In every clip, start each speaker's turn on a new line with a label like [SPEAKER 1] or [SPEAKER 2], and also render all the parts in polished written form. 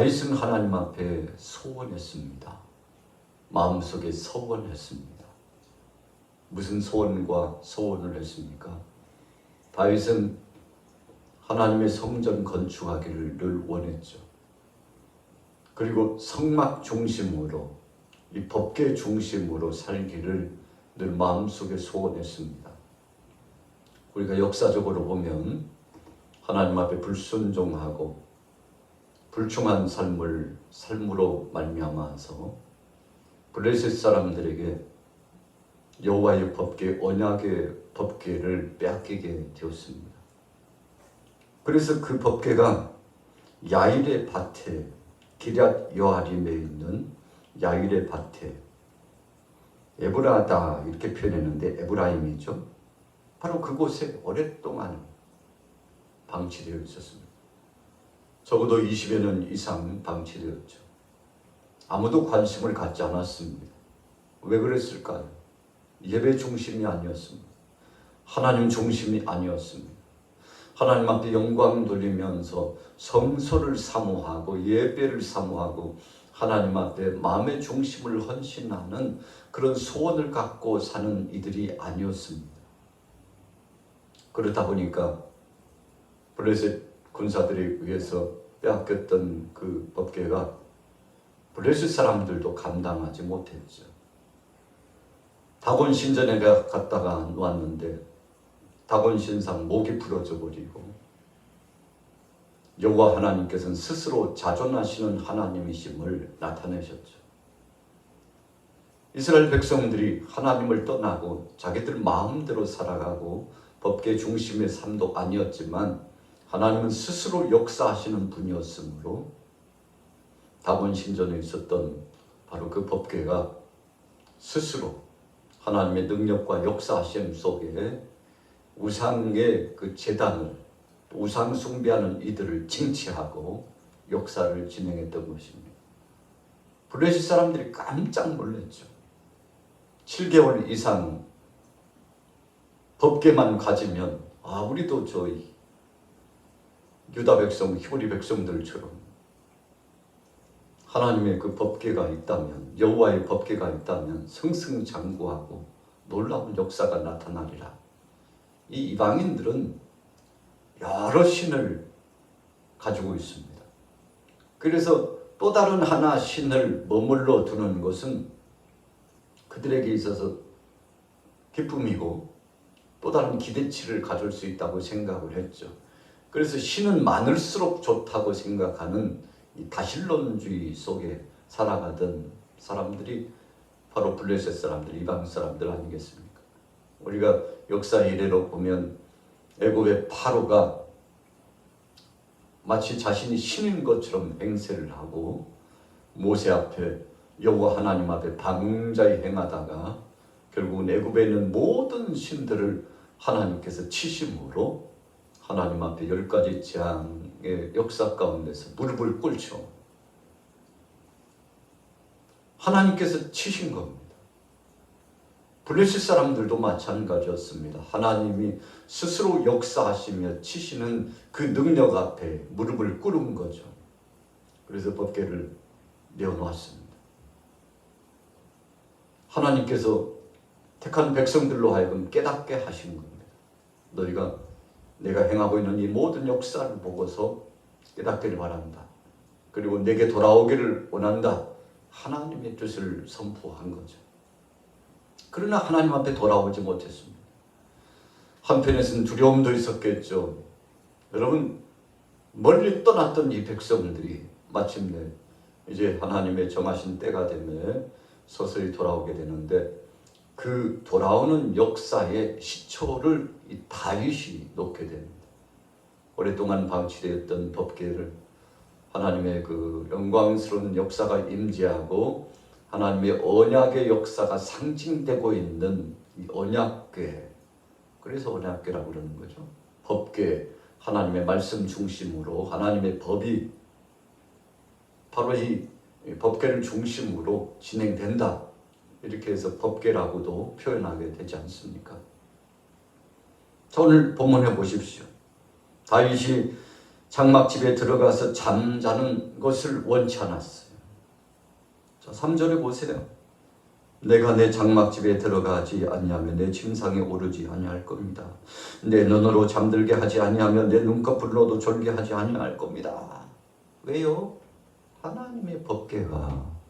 [SPEAKER 1] 다윗은 하나님 앞에 소원했습니다. 마음속에 소원했습니다. 무슨 소원과 소원을 했습니까? 다윗은 하나님의 성전 건축하기를 늘 원했죠. 그리고 성막 중심으로, 이 법계 중심으로 살기를 늘 마음속에 소원했습니다. 우리가 역사적으로 보면 하나님 앞에 불순종하고 불충한 삶으로 말미암아서 블레셋 사람들에게 여호와의 법궤, 언약의 법궤를 빼앗기게 되었습니다. 그래서 그 법궤가 야일의 밭에, 기럇 여아림에 있는 야일의 밭에, 에브라다 이렇게 표현했는데 에브라임이죠. 바로 그곳에 오랫동안 방치되어 있었습니다. 적어도 20여 년 이상 방치되었죠. 아무도 관심을 갖지 않았습니다. 왜 그랬을까요? 예배 중심이 아니었습니다. 하나님 중심이 아니었습니다. 하나님 앞에 영광 돌리면서 성소를 사모하고 예배를 사모하고 하나님 앞에 마음의 중심을 헌신하는 그런 소원을 갖고 사는 이들이 아니었습니다. 그러다 보니까 블레셋 군사들에 의해서 빼앗겼던 그 법궤가 블레셋 사람들도 감당하지 못했죠. 다곤 신전에 갔다가 놓았는데 다곤 신상 목이 부러져 버리고, 여호와 하나님께서는 스스로 자존하시는 하나님이심을 나타내셨죠. 이스라엘 백성들이 하나님을 떠나고 자기들 마음대로 살아가고 법궤 중심의 삶도 아니었지만 하나님은 스스로 역사하시는 분이었으므로 다곤 신전에 있었던 바로 그 법궤가 스스로 하나님의 능력과 역사하심 속에 우상의 그 제단을, 우상 숭배하는 이들을 징치하고 역사를 진행했던 것입니다. 블레셋 사람들이 깜짝 놀랐죠. 7개월 이상 법궤만 가지면 우리도 저희 유다 백성, 히브리 백성들처럼 하나님의 그 법궤가 있다면, 여호와의 법궤가 있다면 승승장구하고 놀라운 역사가 나타나리라. 이 이방인들은 여러 신을 가지고 있습니다. 그래서 또 다른 하나 신을 머물러 두는 것은 그들에게 있어서 기쁨이고 또 다른 기대치를 가질 수 있다고 생각을 했죠. 그래서 신은 많을수록 좋다고 생각하는 이 다신론주의 속에 살아가던 사람들이 바로 블레셋 사람들, 이방 사람들 아니겠습니까? 우리가 역사 이래로 보면 애굽의 파로가 마치 자신이 신인 것처럼 행세를 하고 모세 앞에, 여호와 하나님 앞에 방자히 행하다가 결국은 애굽에 있는 모든 신들을 하나님께서 치심으로 하나님 앞에 10가지 재앙의 역사 가운데서 무릎을 꿇죠. 하나님께서 치신 겁니다. 블레셋 사람들도 마찬가지였습니다. 하나님이 스스로 역사하시며 치시는 그 능력 앞에 무릎을 꿇은 거죠. 그래서 법궤를 내어놓았습니다. 하나님께서 택한 백성들로 하여금 깨닫게 하신 겁니다. 너희가 내가 행하고 있는 이 모든 역사를 보고서 깨닫기를 바란다. 그리고 내게 돌아오기를 원한다. 하나님의 뜻을 선포한 거죠. 그러나 하나님 앞에 돌아오지 못했습니다. 한편에서는 두려움도 있었겠죠. 여러분, 멀리 떠났던 이 백성들이 마침내 이제 하나님의 정하신 때가 되면 서서히 돌아오게 되는데, 그 돌아오는 역사의 시초를 이 다윗이 놓게 됩니다. 오랫동안 방치되었던 법궤를 하나님의 그 영광스러운 역사가 임재하고 하나님의 언약의 역사가 상징되고 있는 이 언약궤, 그래서 언약궤라고 그러는 거죠. 법궤, 하나님의 말씀 중심으로 하나님의 법이 바로 이 법궤를 중심으로 진행된다. 이렇게 해서 법궤라고도 표현하게 되지 않습니까? 자, 오늘 본문에 보십시오. 다윗이 장막집에 들어가서 잠자는 것을 원치 않았어요. 자, 3절에 보세요. 내가 내 장막집에 들어가지 아니하면 내 침상에 오르지 아니할 겁니다. 내 눈으로 잠들게 하지 아니하면 내 눈꺼풀로도 졸게 하지 아니할 겁니다. 왜요? 하나님의 법궤가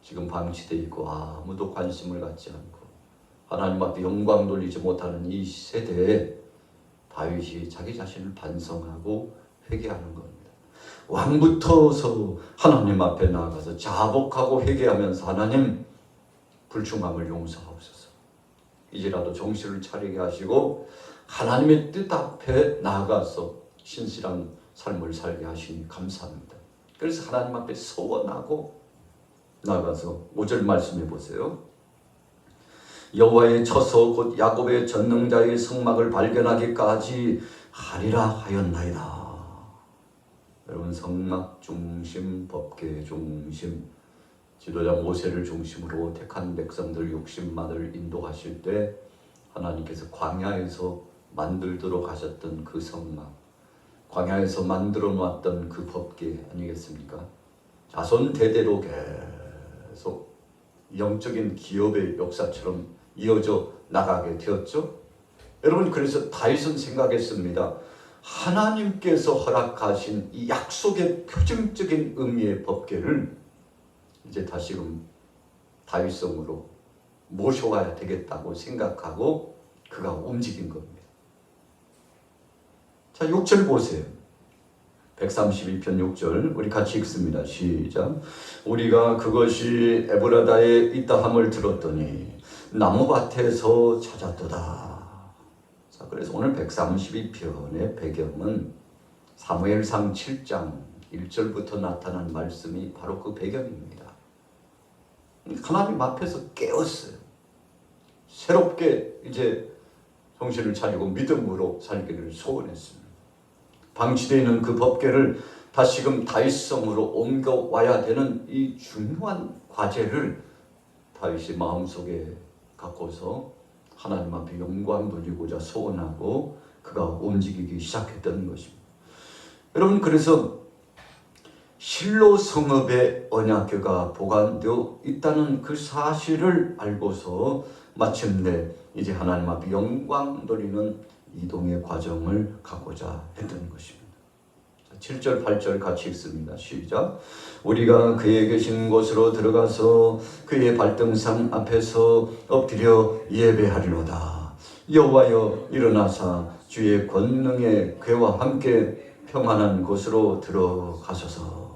[SPEAKER 1] 지금 방치되어 있고 아무도 관심을 갖지 않고 하나님 앞에 영광 돌리지 못하는 이 세대에 다윗이 자기 자신을 반성하고 회개하는 겁니다. 왕부터서 하나님 앞에 나아가서 자복하고 회개하면서 하나님 불충함을 용서하옵소서. 이제라도 정신을 차리게 하시고 하나님의 뜻 앞에 나아가서 신실한 삶을 살게 하시니 감사합니다. 그래서 하나님 앞에 소원하고 나아가서 5절 말씀해 보세요. 여호와의 처소 곧 야곱의 전능자의 성막을 발견하기까지 하리라 하였나이다. 여러분, 성막 중심, 법궤 중심, 지도자 모세를 중심으로 택한 백성들 60만을 인도하실 때 하나님께서 광야에서 만들도록 하셨던 그 성막, 광야에서 만들어 놓았던 그 법궤 아니겠습니까? 자손 대대로 계속 영적인 기업의 역사처럼 이어져 나가게 되었죠. 여러분, 그래서 다윗은 생각했습니다. 하나님께서 허락하신 이 약속의 표징적인 의미의 법궤를 이제 다시금 다윗성으로 모셔와야 되겠다고 생각하고 그가 움직인 겁니다. 자, 6절 보세요. 132편 6절 우리 같이 읽습니다. 시작. 우리가 그것이 에브라다에 있다 함을 들었더니 나무밭에서 찾았도다. 자, 그래서 오늘 132편의 배경은 사무엘상 7장 1절부터 나타난 말씀이 바로 그 배경입니다. 하나님 앞에서 깨었어요. 새롭게 이제 정신을 차리고 믿음으로 살기를 소원했습니다. 방치되어 있는 그 법궤를 다시금 다윗성으로 옮겨와야 되는 이 중요한 과제를 다윗이 마음속에 갖고서 하나님 앞에 영광 돌리고자 소원하고 그가 움직이기 시작했던 것입니다. 여러분, 그래서 실로 성읍의 언약궤가 보관되어 있다는 그 사실을 알고서 마침내 이제 하나님 앞에 영광 돌리는 이동의 과정을 가고자 했던 것입니다. 7절 8절 같이 읽습니다. 시작. 우리가 그의 계신 곳으로 들어가서 그의 발등상 앞에서 엎드려 예배하리로다. 여호와여 일어나사 주의 권능의 궤와 함께 평안한 곳으로 들어가소서.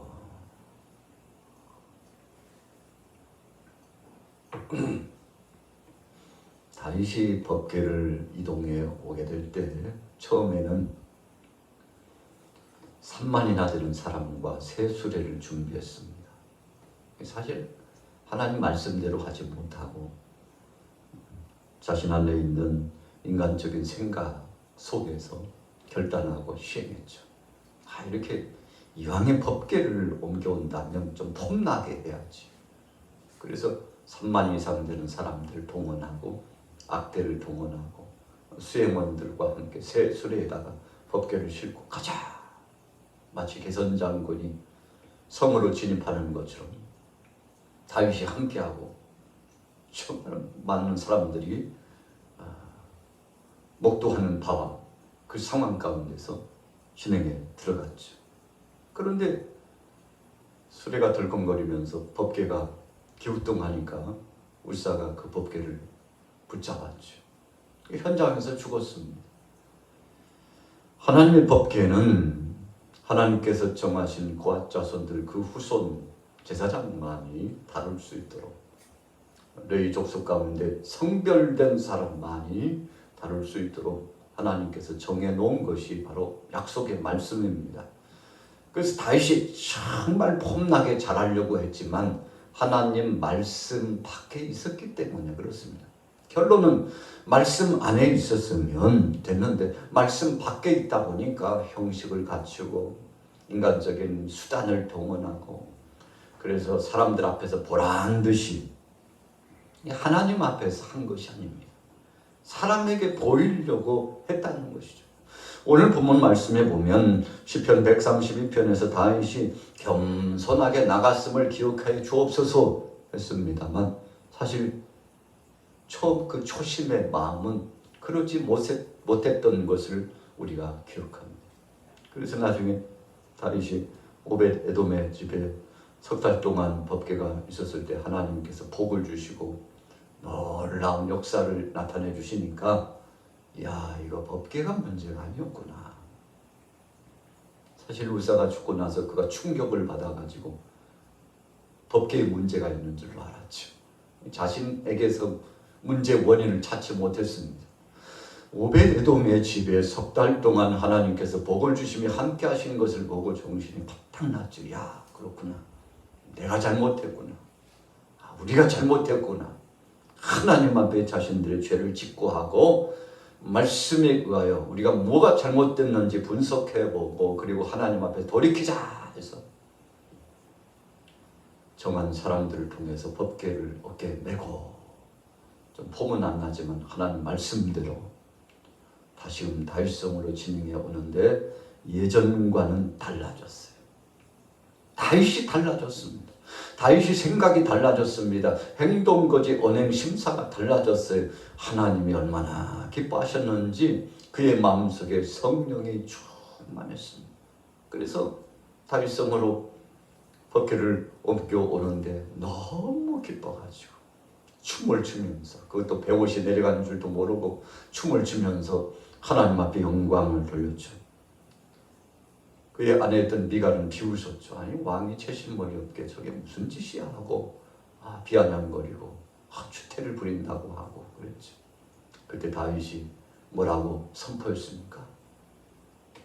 [SPEAKER 1] 다윗이 법궤를 이동해 오게 될 때 처음에는 3만이나 되는 사람과 새 수레를 준비했습니다. 사실 하나님 말씀대로 하지 못하고 자신 안에 있는 인간적인 생각 속에서 결단하고 시행했죠. 이렇게 이왕에 법궤를 옮겨온다면 좀 폼나게 해야지. 그래서 3만 이상 되는 사람들 동원하고 악대를 동원하고 수행원들과 함께 새 수레에다가 법궤를 싣고 가자. 마치 개선장군이 성으로 진입하는 것처럼 다윗이 함께하고 정말 많은 사람들이 목도하는 바와 그 상황 가운데서 진행에 들어갔죠. 그런데 수레가 덜컹거리면서 법궤가 기우뚱하니까 울사가 그 법궤를 붙잡았죠. 현장에서 죽었습니다. 하나님의 법궤는 하나님께서 정하신 고앗 자손들 그 후손 제사장만이 다룰 수 있도록, 레위 족속 가운데 성별된 사람만이 다룰 수 있도록 하나님께서 정해놓은 것이 바로 약속의 말씀입니다. 그래서 다윗이 정말 폼나게 잘하려고 했지만 하나님 말씀 밖에 있었기 때문에 그렇습니다. 결론은 말씀 안에 있었으면 됐는데 말씀 밖에 있다 보니까 형식을 갖추고 인간적인 수단을 동원하고 그래서 사람들 앞에서 보란 듯이 하나님 앞에서 한 것이 아닙니다. 사람에게 보이려고 했다는 것이죠. 오늘 본문 말씀에 보면 시편 132편에서 다윗이 겸손하게 나갔음을 기억하여 주옵소서 했습니다만 사실 처음 그 초심의 마음은 그러지 못했던 것을 우리가 기억합니다. 그래서 나중에 다윗이 오벳 에돔의 집에 석 달 동안 법궤가 있었을 때 하나님께서 복을 주시고 놀라운 역사를 나타내 주시니까 야, 이거 법궤가 문제가 아니었구나. 사실 울사가 죽고 나서 그가 충격을 받아가지고 법궤에 문제가 있는 줄로 알았죠. 자신에게서 문제 원인을 찾지 못했습니다. 오벳 에돔의 집에 석 달 동안 하나님께서 복을 주시며 함께 하시는 것을 보고 정신이 바짝 났죠. 야, 그렇구나. 내가 잘못했구나. 우리가 잘못했구나. 하나님 앞에 자신들의 죄를 직고하고 말씀에 의하여 우리가 뭐가 잘못됐는지 분석해보고 그리고 하나님 앞에 돌이키자 해서 정한 사람들을 통해서 법궤를 어깨에 메고 좀 폼은 안 나지만 하나님 말씀대로 다시금 다윗성으로 진행해 오는데 예전과는 달라졌어요. 다윗이 달라졌습니다. 다윗이 생각이 달라졌습니다. 행동거지 언행 심사가 달라졌어요. 하나님이 얼마나 기뻐하셨는지 그의 마음속에 성령이 충만했습니다. 그래서 다윗성으로 법궤를 옮겨오는데 너무 기뻐가지고 춤을 추면서 그것도 배옷이 내려가는 줄도 모르고 춤을 추면서 하나님 앞에 영광을 돌렸죠. 그의 아내였던 미갈은 비웃었죠. 아니 왕이 채신머리 없게 저게 무슨 짓이야 하고 비아냥거리고 추태를 부린다고 하고 그랬죠. 그때 다윗이 뭐라고 선포했습니까?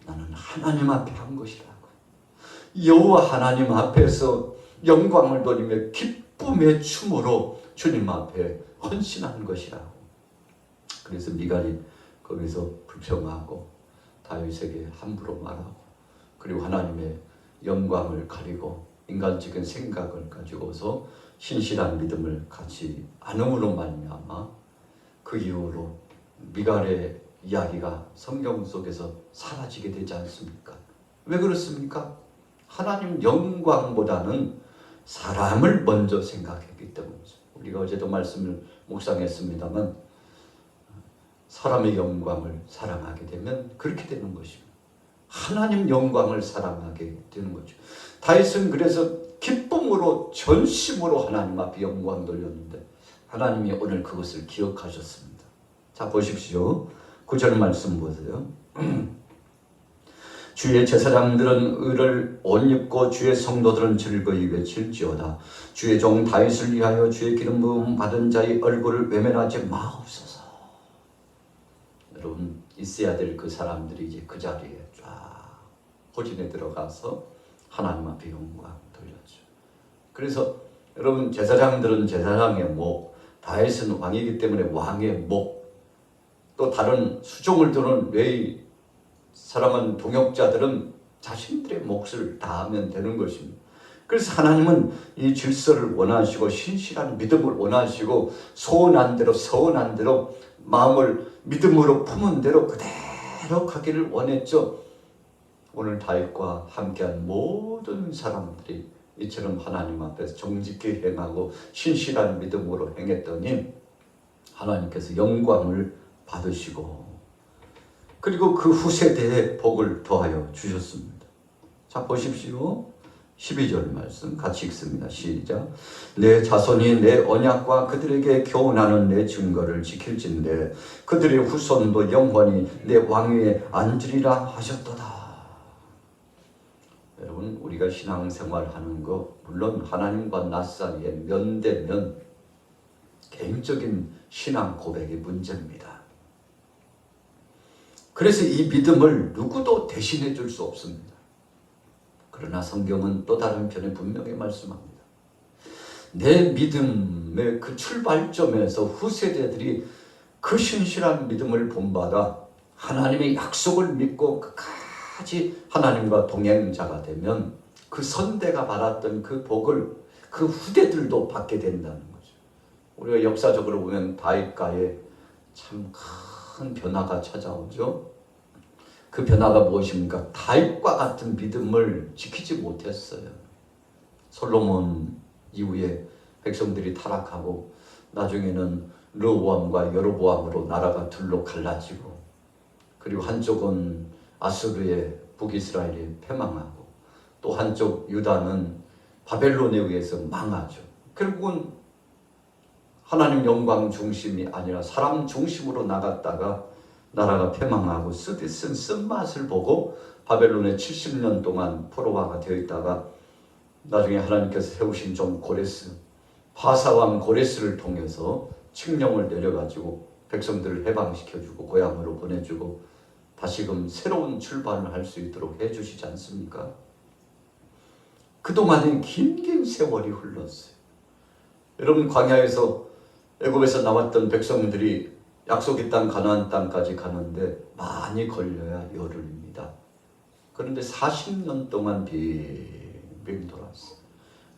[SPEAKER 1] 나는 하나님 앞에 한 것이라고. 여호와 하나님 앞에서 영광을 돌리며 기쁨의 춤으로 주님 앞에 헌신한 것이라고. 그래서 미갈이 거기서 불평하고 다윗에게 함부로 말하고 그리고 하나님의 영광을 가리고 인간적인 생각을 가지고서 신실한 믿음을 갖지 않음으로 말미암아 그 이후로 미갈의 이야기가 성경 속에서 사라지게 되지 않습니까? 왜 그렇습니까? 하나님 영광보다는 사람을 먼저 생각했기 때문이죠. 우리가 어제도 말씀을 묵상했습니다만 사람의 영광을 사랑하게 되면 그렇게 되는 것입니다. 하나님 영광을 사랑하게 되는 거죠. 다윗은 그래서 기쁨으로 전심으로 하나님 앞에 영광 돌렸는데 하나님이 오늘 그것을 기억하셨습니다. 자 보십시오. 9절 말씀 보세요. 주의 제사장들은 의를 옷 입고 주의 성도들은 즐거이 외칠지어다. 주의 종 다윗을 위하여 주의 기름 부음 받은 자의 얼굴을 외면하지 마옵소서. 여러분 있어야 될 그 사람들이 이제 그 자리에 쫙 호진에 들어가서 하나님 앞에 영광 돌렸죠. 그래서 여러분 제사장들은 제사장의 목, 다윗은 왕이기 때문에 왕의 목, 또 다른 수종을 두는 레위 사랑하는 동역자들은 자신들의 몫을 다하면 되는 것입니다. 그래서 하나님은 이 질서를 원하시고 신실한 믿음을 원하시고 소원한 대로 서원한 대로 마음을 믿음으로 품은 대로 그대로 가기를 원했죠. 오늘 다윗과 함께한 모든 사람들이 이처럼 하나님 앞에서 정직히 행하고 신실한 믿음으로 행했더니 하나님께서 영광을 받으시고 그리고 그 후세대에 복을 더하여 주셨습니다. 자 보십시오. 12절 말씀 같이 읽습니다. 시작. 내 자손이 내 언약과 그들에게 교훈하는 내 증거를 지킬진대 그들의 후손도 영원히 내 왕위에 앉으리라 하셨도다. 여러분 우리가 신앙생활하는 거 물론 하나님과 낯사이에 면대면 개인적인 신앙 고백의 문제입니다. 그래서 이 믿음을 누구도 대신해 줄 수 없습니다. 그러나 성경은 또 다른 편에 분명히 말씀합니다. 내 믿음의 그 출발점에서 후세대들이 그 신실한 믿음을 본받아 하나님의 약속을 믿고 끝까지 하나님과 동행자가 되면 그 선대가 받았던 그 복을 그 후대들도 받게 된다는 거죠. 우리가 역사적으로 보면 다윗가에 참 큰 변화가 찾아오죠. 그 변화가 무엇입니까? 다윗과 같은 믿음을 지키지 못했어요. 솔로몬 이후에 백성들이 타락하고 나중에는 르호보암과 여로보암으로 나라가 둘로 갈라지고, 그리고 한쪽은 아수르의 북이스라엘이 패망하고 또 한쪽 유다는 바벨론에 의해서 망하죠. 결국은 하나님 영광 중심이 아니라 사람 중심으로 나갔다가 나라가 패망하고 쓴 쓴맛을 보고 바벨론에 70년 동안 포로화가 되어 있다가 나중에 하나님께서 세우신 종 고레스, 바사왕 고레스를 통해서 칙령을 내려가지고 백성들을 해방시켜주고 고향으로 보내주고 다시금 새로운 출발을 할 수 있도록 해주시지 않습니까? 그동안에 긴 세월이 흘렀어요. 여러분, 광야에서 애굽에서 나왔던 백성들이 약속의 땅 가나안 땅까지 가는데 많이 걸려야 열흘입니다. 그런데 40년 동안 빙빙 돌았어요.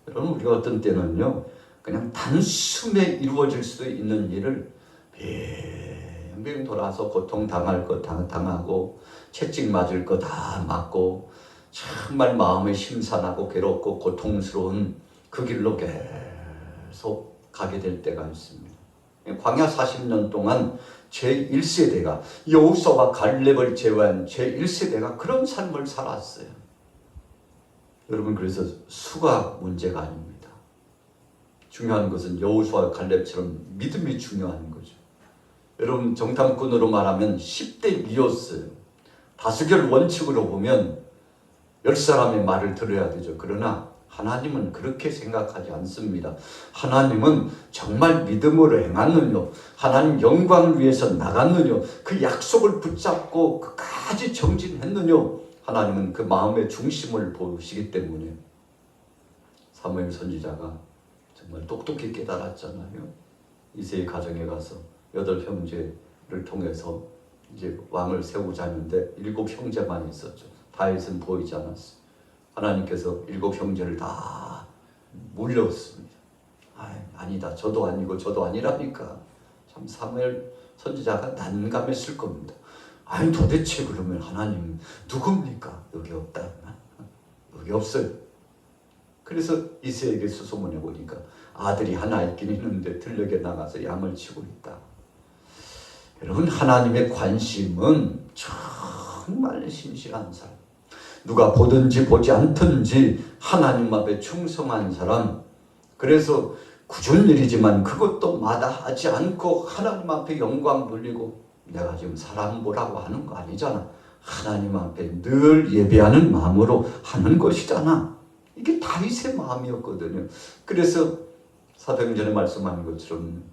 [SPEAKER 1] 여러분, 우리가 어떤 때는요, 그냥 단숨에 이루어질 수도 있는 일을 빙빙 돌아서 고통당할 거 당하고 채찍 맞을 거 다 맞고 정말 마음이 심산하고 괴롭고 고통스러운 그 길로 계속 가게 될 때가 있습니다. 광야 40년 동안 제1세대가 여호수아와 갈렙을 제외한 제1세대가 그런 삶을 살았어요. 여러분, 그래서 수가 문제가 아닙니다. 중요한 것은 여호수아 갈렙처럼 믿음이 중요한 거죠. 여러분, 정탐꾼으로 말하면 10대 2였어요. 다수결 원칙으로 보면 10사람의 말을 들어야 되죠. 그러나 하나님은 그렇게 생각하지 않습니다. 하나님은 정말 믿음으로 행하느뇨, 하나님 영광을 위해서 나갔느뇨, 그 약속을 붙잡고 끝까지 정진했느뇨, 하나님은 그 마음의 중심을 보시기 때문에 사무엘 선지자가 정말 똑똑히 깨달았잖아요. 이새의 가정에 가서 8형제를 통해서 이제 왕을 세우자 하는데 7 형제만 있었죠. 다윗은 보이지 않았어요. 하나님께서 7 형제를 다 물렸습니다. 아니다, 저도 아니고 저도 아니라니까. 참 사무엘 선지자가 난감했을 겁니다. 아니, 도대체 그러면 하나님 누굽니까? 여기 없다. 여기 없어요. 그래서 이새에게 수소문해 보니까 아들이 하나 있긴 있는데 들녘에 나가서 양을 치고 있다. 여러분, 하나님의 관심은 정말 신실한 사람, 누가 보든지 보지 않든지 하나님 앞에 충성한 사람, 그래서 굳은 일이지만 그것도 마다하지 않고 하나님 앞에 영광 돌리고, 내가 지금 사람 보라고 하는 거 아니잖아. 하나님 앞에 늘 예배하는 마음으로 하는 것이잖아. 이게 다윗의 마음이었거든요. 그래서 사도행전에 말씀하는 것처럼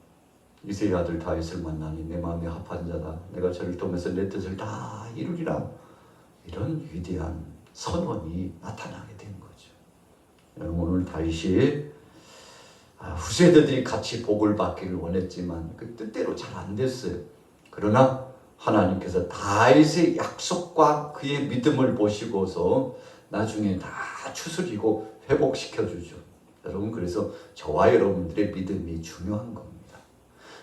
[SPEAKER 1] 이새의 아들 다윗을 만나니 내 마음이 합한 자다. 내가 저를 통해서 내 뜻을 다 이루리라. 이런 위대한 선언이 나타나게 된 거죠. 오늘 다윗이 후세대들이 같이 복을 받기를 원했지만 그 뜻대로 잘 안 됐어요. 그러나 하나님께서 다윗의 약속과 그의 믿음을 보시고서 나중에 다 추스리고 회복시켜주죠. 여러분, 그래서 저와 여러분들의 믿음이 중요한 겁니다.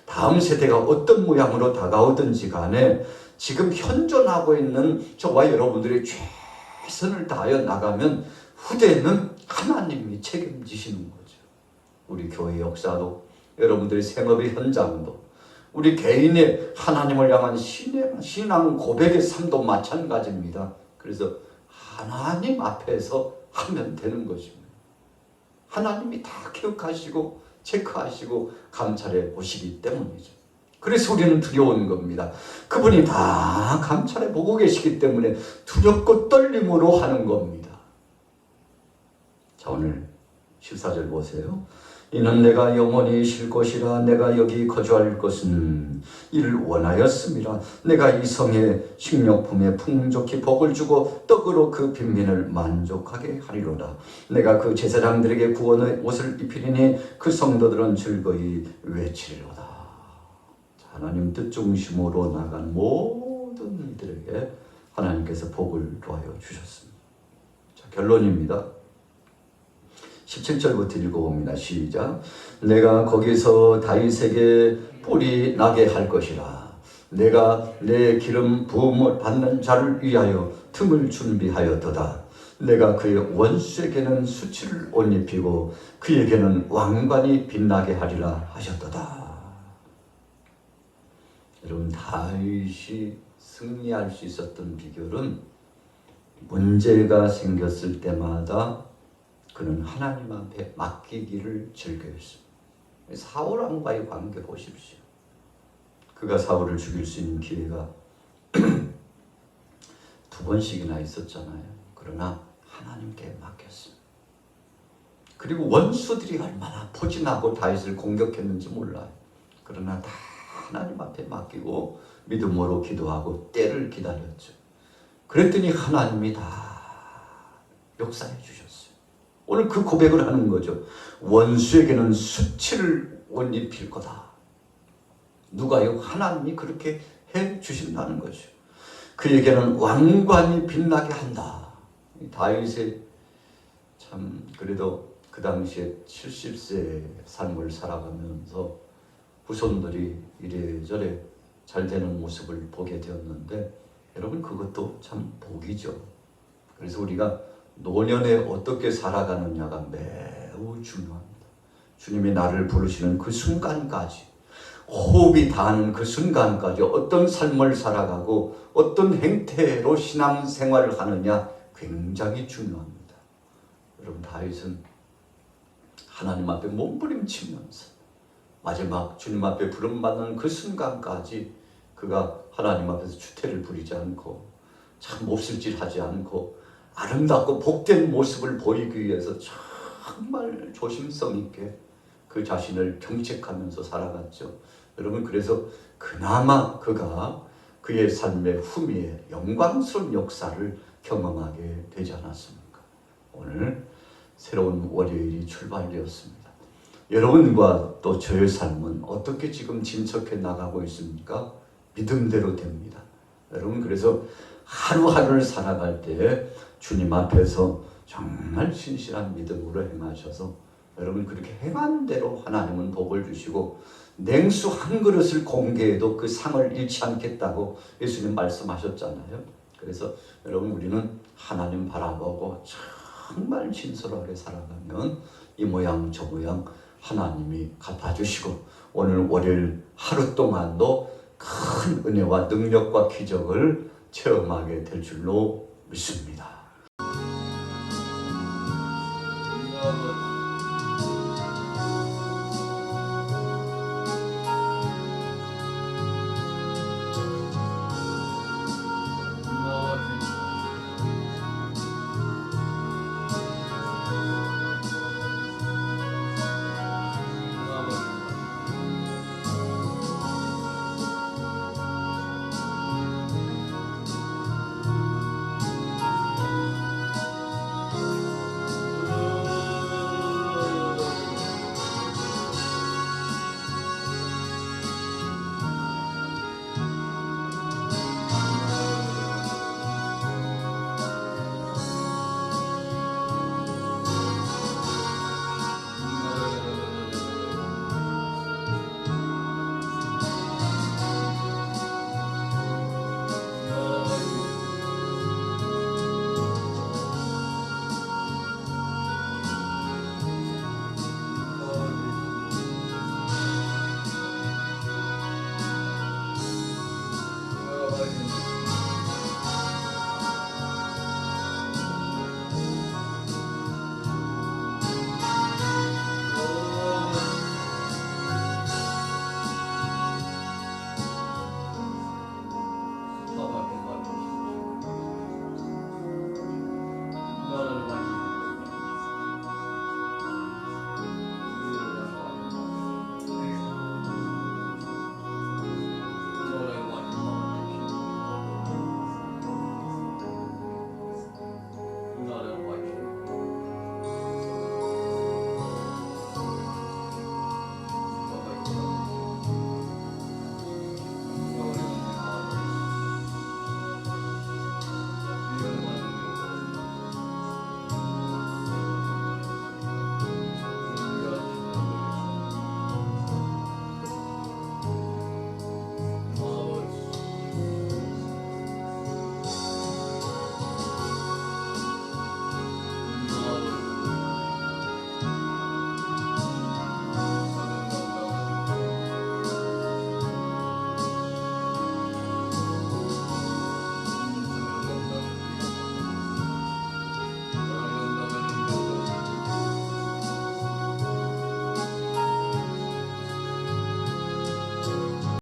[SPEAKER 1] 다음 세대가 어떤 모양으로 다가오든지 간에 지금 현존하고 있는 저와 여러분들의 최선을 다하여 나가면 후대는 하나님이 책임지시는 거죠. 우리 교회 역사도, 여러분들의 생업의 현장도, 우리 개인의 하나님을 향한 신앙 고백의 삶도 마찬가지입니다. 그래서 하나님 앞에서 하면 되는 것입니다. 하나님이 다 기억하시고 체크하시고 감찰해 보시기 때문이죠. 그래서 우리는 두려운 겁니다. 그분이 다 감찰해 보고 계시기 때문에 두렵고 떨림으로 하는 겁니다. 자, 오늘 14절 보세요. 이는 내가 영원히 쉴 것이라. 내가 여기 거주할 것은 이를 원하였음이라. 내가 이 성에 식료품에 풍족히 복을 주고 떡으로 그 빈민을 만족하게 하리로다. 내가 그 제사장들에게 구원의 옷을 입히리니 그 성도들은 즐거이 외치리로다. 하나님 뜻 중심으로 나간 모든 이들에게 하나님께서 복을 더하여 주셨습니다. 자, 결론입니다. 17절부터 읽어봅니다. 시작. 내가 거기서 다윗에게 뿔이 나게 할 것이라. 내가 내 기름 부음을 받는 자를 위하여 틈을 준비하였도다. 내가 그의 원수에게는 수치를 옷 입히고 그에게는 왕관이 빛나게 하리라 하셨도다. 여러분, 다윗이 승리할 수 있었던 비결은 문제가 생겼을 때마다 그는 하나님 앞에 맡기기를 즐겨했습니다. 사울왕과의 관계 보십시오. 그가 사울을 죽일 수 있는 기회가 두 번씩이나 있었잖아요. 그러나 하나님께 맡겼습니다. 그리고 원수들이 얼마나 포진하고 다윗을 공격했는지 몰라요. 그러나 다 하나님 앞에 맡기고 믿음으로 기도하고 때를 기다렸죠. 그랬더니 하나님이 다 역사해 주셨어요. 오늘 그 고백을 하는 거죠. 원수에게는 수치를 옷 입힐 거다. 누가요? 하나님이 그렇게 해 주신다는 거죠. 그에게는 왕관이 빛나게 한다. 다윗이 참 그래도 그 당시에 70세의 삶을 살아가면서 후손들이 이래저래 잘 되는 모습을 보게 되었는데, 여러분, 그것도 참 복이죠. 그래서 우리가 노년에 어떻게 살아가느냐가 매우 중요합니다. 주님이 나를 부르시는 그 순간까지, 호흡이 닿는 그 순간까지 어떤 삶을 살아가고 어떤 행태로 신앙생활을 하느냐 굉장히 중요합니다. 여러분, 다윗은 하나님 앞에 몸부림치면서 마지막 주님 앞에 부름받는 그 순간까지 그가 하나님 앞에서 주태를 부리지 않고 참 몹쓸짓하지 않고 아름답고 복된 모습을 보이기 위해서 정말 조심성 있게 그 자신을 경책하면서 살아갔죠. 여러분, 그래서 그나마 그가 그의 삶의 후미에 영광스러운 역사를 경험하게 되지 않았습니까? 오늘 새로운 월요일이 출발되었습니다. 여러분과 또 저의 삶은 어떻게 지금 진척해 나가고 있습니까? 믿음대로 됩니다. 여러분, 그래서 하루하루를 살아갈 때 주님 앞에서 정말 신실한 믿음으로 행하셔서 여러분 그렇게 행한 대로 하나님은 복을 주시고 냉수 한 그릇을 공개해도 그 상을 잃지 않겠다고 예수님 말씀하셨잖아요. 그래서 여러분, 우리는 하나님 바라보고 정말 진솔하게 살아가면 이 모양 저 모양 하나님이 갚아주시고 오늘 월요일 하루 동안도 큰 은혜와 능력과 기적을 체험하게 될 줄로 믿습니다.